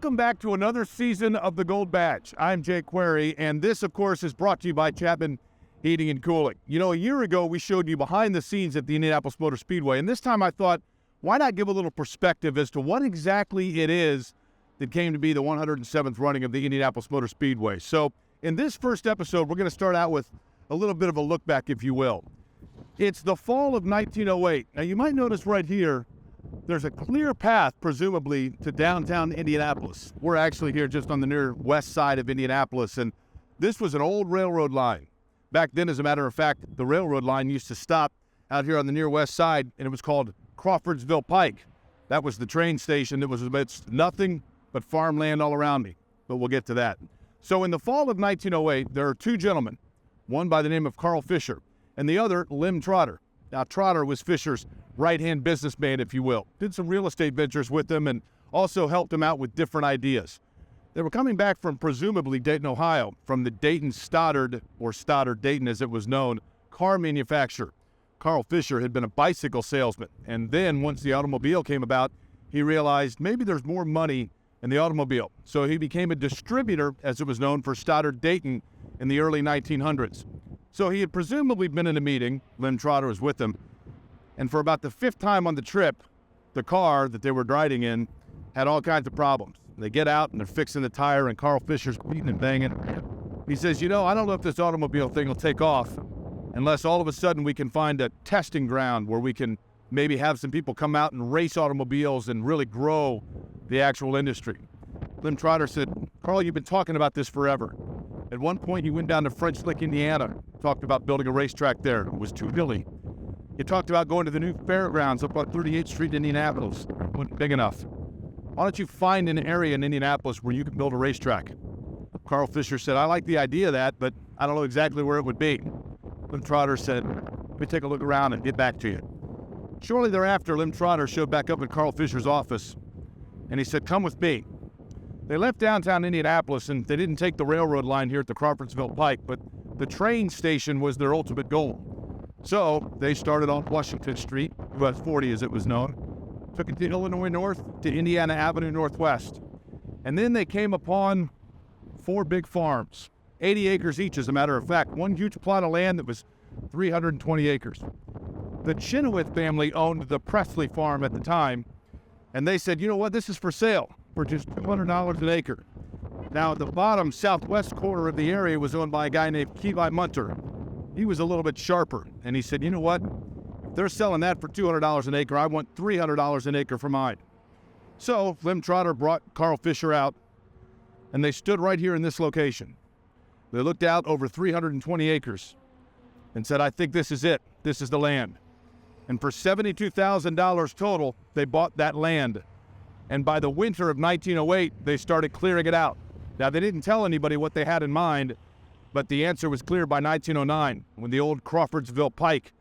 Welcome back to another season of the Gold Badge. I'm Jake Query, and this, of course, is brought to you by Chapman Heating and Cooling. You know, a year ago, we showed you behind the scenes at the Indianapolis Motor Speedway, and this time I thought, why not give a little perspective as to what exactly it is that came to be the 107th running of the Indianapolis Motor Speedway. So, in this first episode, we're going to start out with a little bit of a look back, if you will. It's the fall of 1908. Now, you might notice right here, there's a clear path, presumably, to downtown Indianapolis. We're actually here just on the near west side of Indianapolis, and this was an old railroad line. Back then, as a matter of fact, the railroad line used to stop out here on the near west side, and it was called Crawfordsville Pike. That was the train station that was amidst nothing but farmland all around me, but we'll get to that. So in the fall of 1908, there are two gentlemen, one by the name of Carl Fisher, and the other, Lem Trotter. Now, Trotter was Fisher's right-hand businessman, if you will. Did some real estate ventures with him and also helped him out with different ideas. They were coming back from presumably Dayton, Ohio, from the Dayton Stoddard, or Stoddard Dayton as it was known, car manufacturer. Carl Fisher had been a bicycle salesman, and then once the automobile came about, he realized maybe there's more money in the automobile. So he became a distributor, as it was known, for Stoddard Dayton in the early 1900s. So he had presumably been in a meeting, Lem Trotter was with him, and for about the fifth time on the trip, the car that they were riding in had all kinds of problems. They get out and they're fixing the tire, and Carl Fisher's beating and banging. He says, you know, I don't know if this automobile thing will take off unless all of a sudden we can find a testing ground where we can maybe have some people come out and race automobiles and really grow the actual industry. Lem Trotter said, Carl, you've been talking about this forever. At one point, he went down to French Lick, Indiana, talked about building a racetrack there. It was too hilly. He talked about going to the new fairgrounds up on 38th Street in Indianapolis. It wasn't big enough. Why don't you find an area in Indianapolis where you can build a racetrack? Carl Fisher said, I like the idea of that, but I don't know exactly where it would be. Lem Trotter said, let me take a look around and get back to you. Shortly thereafter, Lem Trotter showed back up in Carl Fisher's office, and he said, come with me. They left downtown Indianapolis, and they didn't take the railroad line here at the Crawfordsville Pike, but the train station was their ultimate goal. So they started on Washington Street, US 40 as it was known, took it to Illinois North to Indiana Avenue Northwest. And then they came upon 4 big farms, 80 acres each as a matter of fact, one huge plot of land that was 320 acres. The Chenoweth family owned the Presley farm at the time, and they said, you know what, this is for sale for just $200 an acre. Now, at the bottom southwest corner of the area was owned by a guy named Levi Munter. He was a little bit sharper, and he said, you know what, if they're selling that for $200 an acre, I want $300 an acre for mine. So Lem Trotter brought Carl Fisher out, and they stood right here in this location. They looked out over 320 acres and said, I think this is it. This is the land. And for $72,000 total, they bought that land. And by the winter of 1908, they started clearing it out. Now, they didn't tell anybody what they had in mind, but the answer was clear by 1909, when the old Crawfordsville Pike,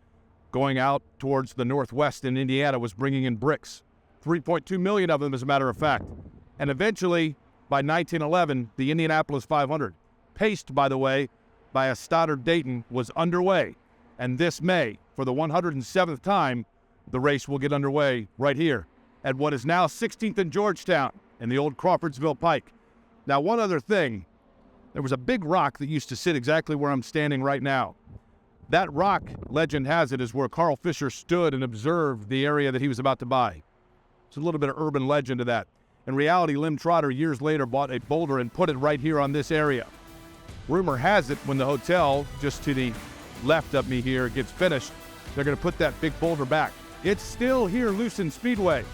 going out towards the northwest in Indiana, was bringing in bricks. 3.2 million of them, as a matter of fact. And eventually, by 1911, the Indianapolis 500, paced, by the way, by a Stoddard Dayton, was underway. And this May, for the 107th time, the race will get underway right here at what is now 16th and Georgetown in the old Crawfordsville Pike. Now, one other thing, there was a big rock that used to sit exactly where I'm standing right now. That rock, legend has it, is where Carl Fisher stood and observed the area that he was about to buy. It's a little bit of urban legend to that. In reality, Lem Trotter years later bought a boulder and put it right here on this area. Rumor has it when the hotel, just to the left of me here, gets finished, they're going to put that big boulder back. It's still here loose in Speedway.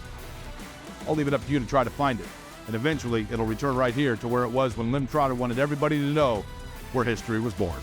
I'll leave it up to you to try to find it. And eventually, it'll return right here to where it was when Lem Trotter wanted everybody to know where history was born.